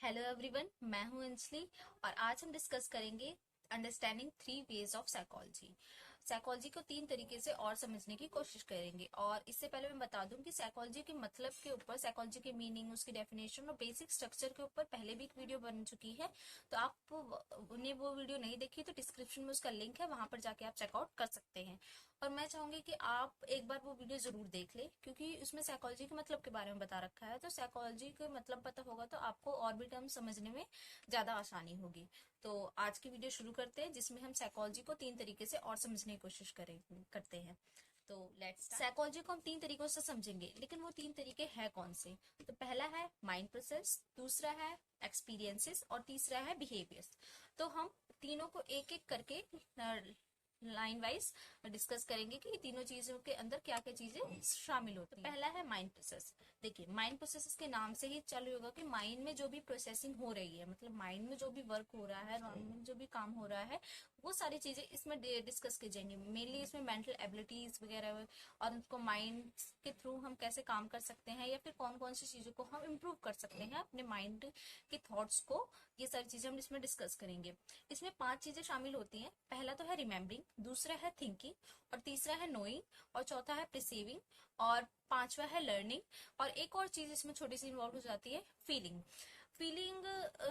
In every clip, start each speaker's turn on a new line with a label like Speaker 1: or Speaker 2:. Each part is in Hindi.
Speaker 1: हेलो एवरीवन, मैं हूं अंजलि और आज हम डिस्कस करेंगे understanding three ways of psychology. Psychology को तीन तरीके से और समझने की कोशिश करेंगे। और इससे पहले मैं बता दूं कि साइकोलॉजी के मतलब के ऊपर, साइकोलॉजी के मीनिंग, उसकी डेफिनेशन और बेसिक स्ट्रक्चर के ऊपर पहले भी एक वीडियो बन चुकी है। तो आप उन्हें वो वीडियो नहीं देखी तो डिस्क्रिप्शन में उसका लिंक है, वहां पर जाके आप चेकआउट कर सकते हैं। और मैं चाहूंगी कि आप एक बार वो वीडियो जरूर देख ले, क्योंकि उसमें साइकोलॉजी के मतलब के बारे में बता रखा है। तो साइकोलॉजी के मतलब पता होगा तो आपको और भी टर्म समझने में ज्यादा आसानी होगी। तो आज की वीडियो शुरू करते हैं, जिसमें हम साइकोलॉजी को तीन तरीके से और समझने की कोशिश करते हैं। तो लेट्स साइकोलॉजी को हम तीन तरीकों से समझेंगे, लेकिन वो तीन तरीके हैं कौन से? तो पहला है माइंड प्रोसेस, दूसरा है एक्सपीरियंसेस और तीसरा है बिहेवियर्स। तो हम तीनों को एक एक करके लाइन वाइज डिस्कस करेंगे कि तीनों चीजों के अंदर क्या क्या चीजें शामिल होती हैं। तो पहला है माइंड प्रोसेस। देखिए, माइंड प्रोसेस के नाम से ही चालू होगा कि माइंड में जो भी प्रोसेसिंग हो रही है, मतलब माइंड में जो भी वर्क हो रहा है, माइंड में जो भी काम हो रहा है, वो सारी चीजें इसमें डिस्कस की जाएंगी। मेनली इसमें मेंटल एबिलिटीज वगैरह और उनको माइंड के थ्रू हम कैसे काम कर सकते हैं, या फिर कौन कौन सी चीजों को हम इम्प्रूव कर सकते हैं अपने माइंड के थॉट्स को, ये सारी चीजें हम इसमें डिस्कस करेंगे। इसमें पांच चीजें शामिल होती हैं। पहला तो है रिमेम्बरिंग, दूसरा है थिंकिंग, और तीसरा है नोइंग, और चौथा है प्रिसीविंग, और पांचवा है लर्निंग। और एक और चीज इसमें छोटी सी इन्वॉल्व हो जाती है, फीलिंग। फीलिंग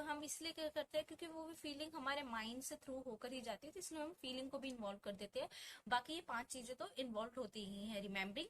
Speaker 1: हम इसलिए करते हैं क्योंकि वो भी फीलिंग हमारे माइंड से थ्रू होकर ही जाती है, तो इसलिए हम फीलिंग को भी इन्वॉल्व कर देते हैं। बाकी ये पांच चीजें तो इन्वॉल्व होती ही है, रिमेम्बरिंग,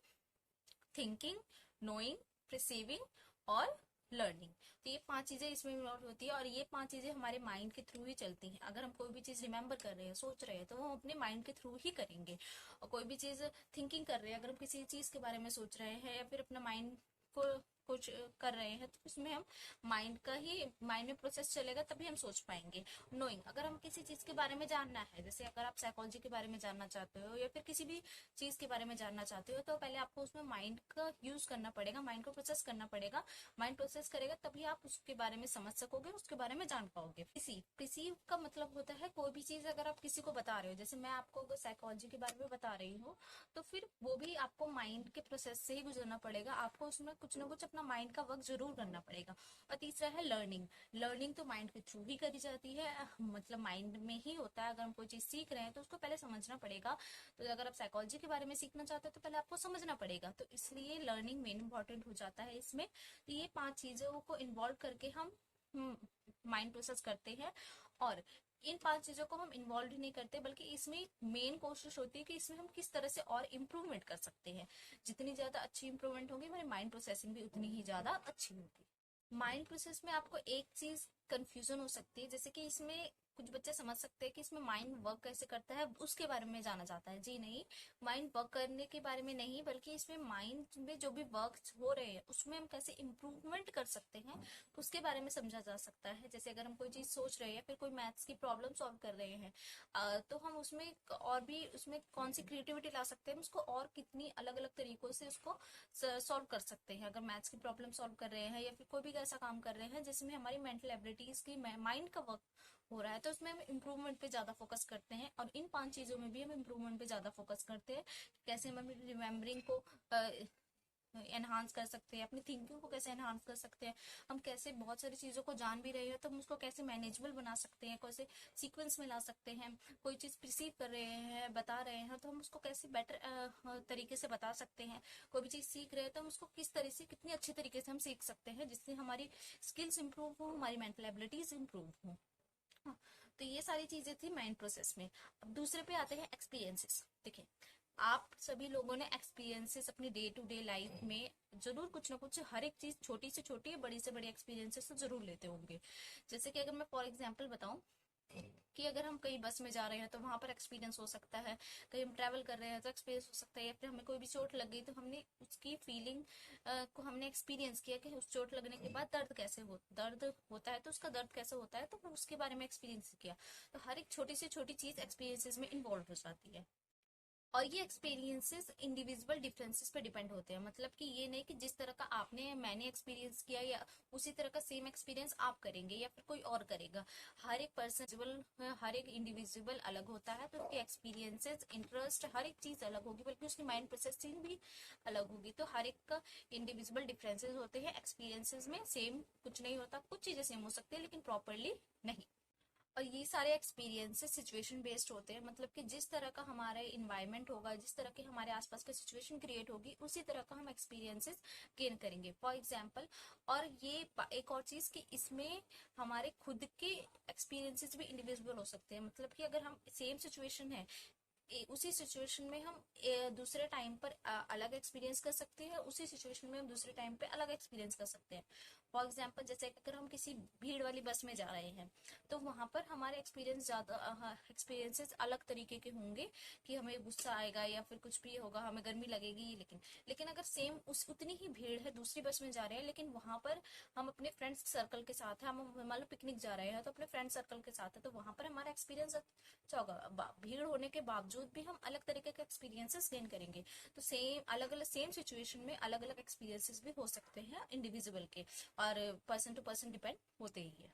Speaker 1: थिंकिंग, नोइंग, प्रिसीविंग और लर्निंग। तो ये पांच चीजें इसमें इन्वॉल्व होती है, और ये पांच चीजें हमारे माइंड के थ्रू ही चलती हैं। अगर हम कोई भी चीज रिमेम्बर कर रहे हैं, सोच रहे हैं, तो वो हम अपने माइंड के थ्रू ही करेंगे। और कोई भी चीज थिंकिंग कर रहे हैं, अगर हम किसी चीज के बारे में सोच रहे हैं या फिर अपना माइंड को कुछ कर रहे हैं, तो उसमें हम माइंड में प्रोसेस चलेगा, तभी हम सोच पाएंगे। नोइंग, अगर हम किसी चीज के बारे में जानना है, जैसे अगर आप साइकोलॉजी के बारे में जानना चाहते हो या फिर किसी भी चीज के बारे में जानना चाहते हो, तो पहले आपको उसमें माइंड का यूज करना पड़ेगा, माइंड को प्रोसेस करना पड़ेगा। माइंड प्रोसेस करेगा तभी आप उसके बारे में समझ सकोगे, उसके बारे में जान पाओगे। प्रिसीव का मतलब होता है कोई भी चीज अगर आप किसी को बता रहे हो, जैसे मैं आपको अगर साइकोलॉजी के बारे में बता रही हूँ, तो फिर वो भी आपको माइंड के प्रोसेस से ही गुजरना पड़ेगा। आपको उसमें कुछ ना कुछ अपना माइंड का वर्क जरूर करना पड़ेगा। और तीसरा है लर्निंग। लर्निंग तो माइंड के थ्रू ही करी जाती है, मतलब माइंड में ही होता है। अगर हम कोई चीज सीख रहे हैं तो उसको पहले समझना पड़ेगा। तो अगर आप साइकोलॉजी के बारे में सीखना चाहते हो तो पहले आपको समझना पड़ेगा, तो इसलिए लर्निंग मेन इंपॉर्टेंट हो जाता है इसमें। तो ये पांच चीजों को इन्वॉल्व करके हम माइंड प्रोसेस करते हैं। और इन पांच चीजों को हम इन्वॉल्व ही नहीं करते, बल्कि इसमें मेन कोशिश होती है कि इसमें हम किस तरह से और इम्प्रूवमेंट कर सकते हैं। जितनी ज्यादा अच्छी इम्प्रूवमेंट होगी, हमारी माइंड प्रोसेसिंग भी उतनी ही ज्यादा अच्छी होगी। माइंड प्रोसेस में आपको एक चीज कंफ्यूजन हो सकती है, जैसे कि इसमें कुछ बच्चे समझ सकते हैं कि इसमें माइंड वर्क कैसे करता है, उसके बारे में जाना जाता है। जी नहीं, माइंड वर्क करने के बारे में नहीं, बल्कि इसमें माइंड में जो भी वर्क हो रहे हैं उसमें हम कैसे इम्प्रूवमेंट कर सकते हैं, उसके बारे में समझा जा सकता है। जैसे अगर हम कोई चीज सोच रहे हैं, फिर कोई मैथ्स की प्रॉब्लम सॉल्व कर रहे हैं, तो हम उसमें और भी उसमें कौन सी क्रिएटिविटी ला सकते हैं, उसको और कितनी अलग अलग तरीकों से उसको सॉल्व कर सकते हैं। अगर मैथ्स की प्रॉब्लम सॉल्व कर रहे हैं या फिर कोई भी ऐसा काम कर रहे हैं जिसमें हमारी मेंटल एबिलिटीज की, माइंड का वर्क हो रहा है, तो उसमें हम इम्प्रूवमेंट पे ज्यादा फोकस करते हैं। और इन पांच चीजों में भी हम इम्प्रूवमेंट पे ज्यादा फोकस करते हैं। कैसे हम अपनी रिमेम्बरिंग को एनहांस कर सकते हैं, अपनी थिंकिंग को कैसे एनहांस कर सकते हैं, हम कैसे बहुत सारी चीजों को जान भी रहे हैं तो हम उसको कैसे मैनेजेबल बना सकते हैं, कैसे सीक्वेंस में ला सकते हैं। कोई चीज परसीव कर रहे हैं, बता रहे हैं, तो हम उसको कैसे बेटर तरीके से बता सकते हैं। कोई भी चीज सीख रहे हैं तो हम उसको किस तरह से, कितनी अच्छी तरीके से हम सीख सकते हैं, जिससे हमारी स्किल्स इंप्रूव हो, हमारी मेंटल एबिलिटीज इंप्रूव हो। हाँ, तो ये सारी चीजें थी माइंड प्रोसेस में। अब दूसरे पे आते हैं एक्सपीरियंसेस। देखिए, आप सभी लोगों ने एक्सपीरियंसेस अपनी डे टू डे लाइफ में जरूर कुछ ना कुछ, हर एक चीज छोटी से छोटी या बड़ी से बड़ी एक्सपीरियंसेस तो जरूर लेते होंगे। जैसे कि अगर मैं फॉर एग्जांपल बताऊं कि अगर हम कहीं बस में जा रहे हैं तो वहां पर एक्सपीरियंस हो सकता है, कहीं हम ट्रैवल कर रहे हैं तो एक्सपीरियंस हो सकता है, या फिर हमें कोई भी चोट लग गई तो हमने उसकी फीलिंग को हमने एक्सपीरियंस किया कि उस चोट लगने के बाद दर्द होता है, तो उसका दर्द कैसे होता है, तो उसके बारे में एक्सपीरियंस किया। तो हर एक छोटी से छोटी चीज एक्सपीरियंसेस में इन्वॉल्व हो जाती है। और ये एक्सपीरियंसेस इंडिविजुअल डिफरेंसेस पे डिपेंड होते हैं, मतलब कि ये नहीं कि जिस तरह का आपने मैंने एक्सपीरियंस किया या उसी तरह का सेम एक्सपीरियंस आप करेंगे या फिर कोई और करेगा। हर एक पर्सन, हर एक इंडिविजुअल अलग होता है, तो उसके एक्सपीरियंसेस, इंटरेस्ट, हर एक चीज अलग होगी, बल्कि उसकी माइंड प्रोसेसिंग भी अलग होगी। तो हर एक का इंडिविजुअल डिफरेंसेस होते हैं एक्सपीरियंसेस में, सेम कुछ नहीं होता, कुछ चीजें सेम हो सकती है लेकिन प्रॉपरली नहीं। और ये सारे एक्सपीरियंसेस सिचुएशन बेस्ड होते हैं, मतलब कि जिस तरह का हमारा इन्वायरमेंट होगा, जिस तरह के हमारे आसपास का सिचुएशन क्रिएट होगी, उसी तरह का हम एक्सपीरियंसेस गेन करेंगे फॉर एग्जांपल। और ये एक और चीज कि इसमें हमारे खुद के एक्सपीरियंसेस भी इंडिविजुअल हो सकते हैं, मतलब कि अगर हम सेम सिचुएशन है, उसी सिचुएशन में हम दूसरे टाइम पर अलग एक्सपीरियंस कर सकते हैं, उसी सिचुएशन में हम दूसरे टाइम पे अलग एक्सपीरियंस कर सकते हैं। फॉर एग्जाम्पल जैसे अगर हम किसी भीड़ वाली बस में जा रहे हैं, तो वहां पर हमारे एक्सपीरियंसेस अलग तरीके के होंगे, कि हमें गुस्सा आएगा या फिर कुछ भी होगा, हमें गर्मी लगेगी। लेकिन लेकिन अगर सेम उस उतनी ही भीड़ है, दूसरी बस में जा रहे हैं, लेकिन वहां पर हम अपने फ्रेंड्स सर्कल के साथ है, हम मान लो पिकनिक जा रहे हैं तो अपने फ्रेंड सर्कल के साथ है, तो वहां पर हमारा एक्सपीरियंस अच्छा होगा। भीड़ होने के बावजूद भी हम अलग तरीके के एक्सपीरियंसेस गेन करेंगे। तो सेम अलग अलग सेम सिचुएशन में अलग अलग एक्सपीरियंसेस भी हो सकते हैं इंडिविजुअल के, और पर्सन टू पर्सन डिपेंड होते ही है।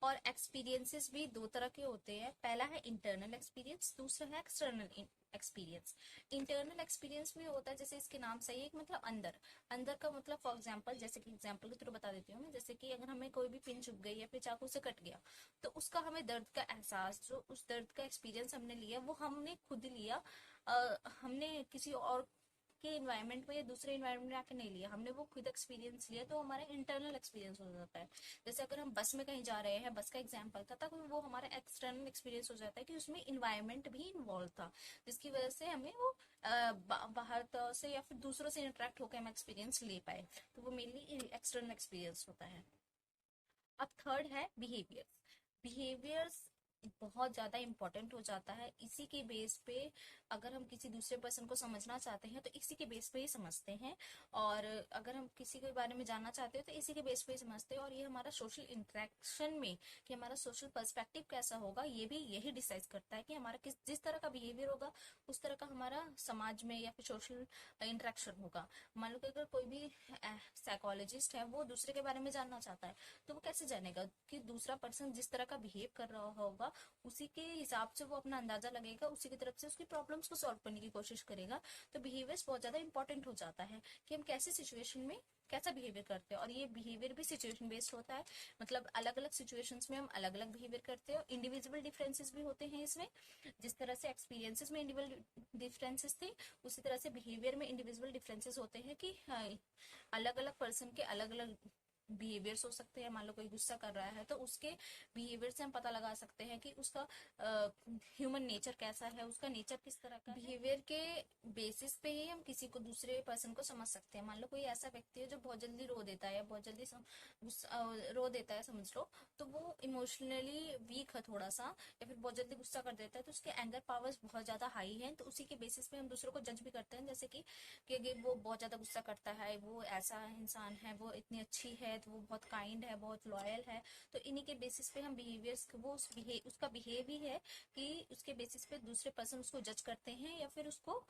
Speaker 1: और एक्सपीरियंसेस भी दो तरह के होते हैं, पहला है इंटरनल एक्सपीरियंस, दूसरा है एक्सटर्नल एक्सपीरियंस। इंटरनल एक्सपीरियंस में होता है, जैसे इसके नाम से ही, एक मतलब अंदर। अंदर का मतलब फॉर एग्जांपल, जैसे कि एग्जांपल के थ्रू बता देती हूँ मैं, जैसे कि अगर हमें कोई भी पिन चुभ गई या फिर चाकू से कट गया, तो उसका हमें दर्द का एहसास, जो उस दर्द का एक्सपीरियंस हमने लिया, वो हमने खुद लिया। हमने किसी और के इन्वायरमेंट में या दूसरे इन्वायरमेंट में आके नहीं लिया, हमने वो खुद एक्सपीरियंस लिया, तो हमारा इंटरनल एक्सपीरियंस हो जाता है। जैसे अगर हम बस में कहीं जा रहे हैं, बस का एग्जाम्पल था, तब वो हमारा एक्सटर्नल एक्सपीरियंस हो जाता है कि उसमें इन्वायरमेंट भी इन्वॉल्व था, जिसकी वजह से हमें वो बाहर से या फिर दूसरों से इंटरेक्ट होकर हम एक्सपीरियंस ले पाए, तो वो मेनली एक्सटर्नल एक्सपीरियंस होता है। अब थर्ड है बिहेवियर्स। बिहेवियर्स बहुत ज्यादा इंपॉर्टेंट हो जाता है, इसी के बेस पे अगर हम किसी दूसरे पर्सन को समझना चाहते हैं तो इसी के बेस पे ही समझते हैं, और अगर हम किसी के बारे में जानना चाहते हैं तो इसी के बेस पे ही समझते हैं। और ये हमारा सोशल इंटरेक्शन में, कि हमारा सोशल पर्सपेक्टिव कैसा होगा, ये भी यही डिसाइड करता है कि हमारा जिस तरह का बिहेवियर होगा, उस तरह का हमारा समाज में या फिर सोशल इंटरेक्शन होगा। मान लो कि अगर कोई भी साइकोलॉजिस्ट है, वो दूसरे के बारे में जानना चाहता है, तो वो कैसे जानेगा कि दूसरा पर्सन जिस तरह का बिहेव कर रहा होगा, उसी के हिसाब से वो अपना अंदाजा लगेगा, उसी की तरफ से उसकी प्रॉब्लम्स को सॉल्व करने की कोशिश करेगा। तो बिहेवियर्स बहुत ज्यादा इंपॉर्टेंट हो जाता है, कि हम कैसे सिचुएशन में कैसा बिहेवियर करते हैं। और ये बिहेवियर भी सिचुएशन बेस्ड होता है, मतलब अलग अलग सिचुएशंस में हम अलग अलग बिहेवियर करते हैं। इंडिविजुअल डिफरेंसेस भी होते हैं इसमें, जिस तरह से एक्सपीरियंसेस में इंडिविजुअल डिफरेंसेस थे, उसी तरह से बिहेवियर में इंडिविजुअल डिफरेंसेस होते हैं, कि अलग अलग पर्सन के अलग अलग बिहेवियर्स हो सकते हैं। मान लो कोई गुस्सा कर रहा है, तो उसके बिहेवियर से हम पता लगा सकते हैं कि उसका ह्यूमन नेचर कैसा है, उसका नेचर किस तरह का। बिहेवियर के बेसिस पे ही हम किसी को, दूसरे पर्सन को समझ सकते हैं। मान लो कोई ऐसा व्यक्ति है जो बहुत जल्दी रो देता है, या बहुत जल्दी रो देता है समझ लो, तो वो इमोशनली वीक है थोड़ा सा, या फिर बहुत जल्दी गुस्सा कर देता है, तो उसके एंगर पावर्स बहुत ज्यादा हाई है। तो उसी के बेसिस पे हम दूसरों को जज भी करते हैं, जैसे कि वो बहुत ज्यादा गुस्सा करता है, वो ऐसा इंसान है, वो इतनी अच्छी है, तो वो बहुत काइंड है, बहुत लॉयल है। तो इन्हीं के बेसिस पे हम बिहेवियर्स, वो उसका बिहेव ही है, कि उसके बेसिस पे दूसरे पर्सन उसको जज करते हैं, या फिर उसको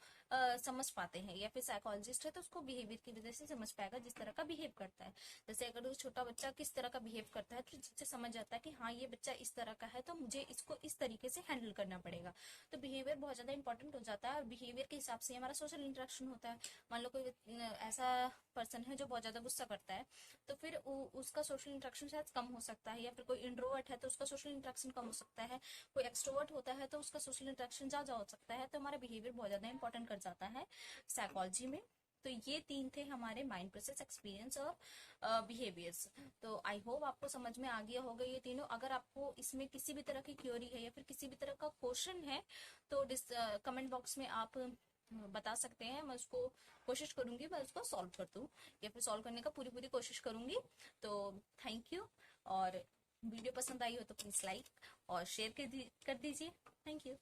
Speaker 1: समझ पाते हैं, या फिर साइकोलॉजिस्ट है तो उसको बिहेवियर की वजह से समझ पाएगा, जिस तरह का बिहेव करता है। जैसे अगर वो छोटा बच्चा किस तरह का बिहेव करता है, तो जिससे समझ जाता है कि हाँ ये बच्चा इस तरह का है, तो मुझे इसको इस तरीके से हैंडल करना पड़ेगा। तो बिहेवियर बहुत ज्यादा इंपॉर्टेंट हो जाता है, और बिहेवियर के हिसाब से हमारा सोशल इंटरेक्शन होता है। मान लो कोई ऐसा पर्सन है जो बहुत ज्यादा गुस्सा करता है, तो फिर उसका सोशल इंटरेक्शन शायद कम हो सकता है, या फिर कोई इंट्रोवर्ट है तो उसका सोशल इंटरेक्शन कम हो सकता है, कोई एक्सट्रोवर्ट होता है तो उसका सोशल इंटरेक्शन ज्यादा हो सकता है। तो हमारा बिहेवियर बहुत ज्यादा इंपॉर्टेंट कर जाता है साइकोलॉजी में। तो ये तीन थे हमारे माइंड प्रोसेस, एक्सपीरियंस और बिहेवियर्स। तो आई होप आपको समझ में आ गया होगा ये तीनों। अगर आपको इसमें किसी भी तरह की क्वेरी है या फिर किसी भी तरह का क्वेश्चन है, तो कमेंट बॉक्स में आप बता सकते हैं, मैं उसको कोशिश करूंगी, मैं उसको सॉल्व कर दूं, या फिर सॉल्व करने का पूरी पूरी कोशिश करूंगी। तो थैंक यू। और वीडियो पसंद आई हो तो प्लीज लाइक और शेयर कर दीजिए। Thank you.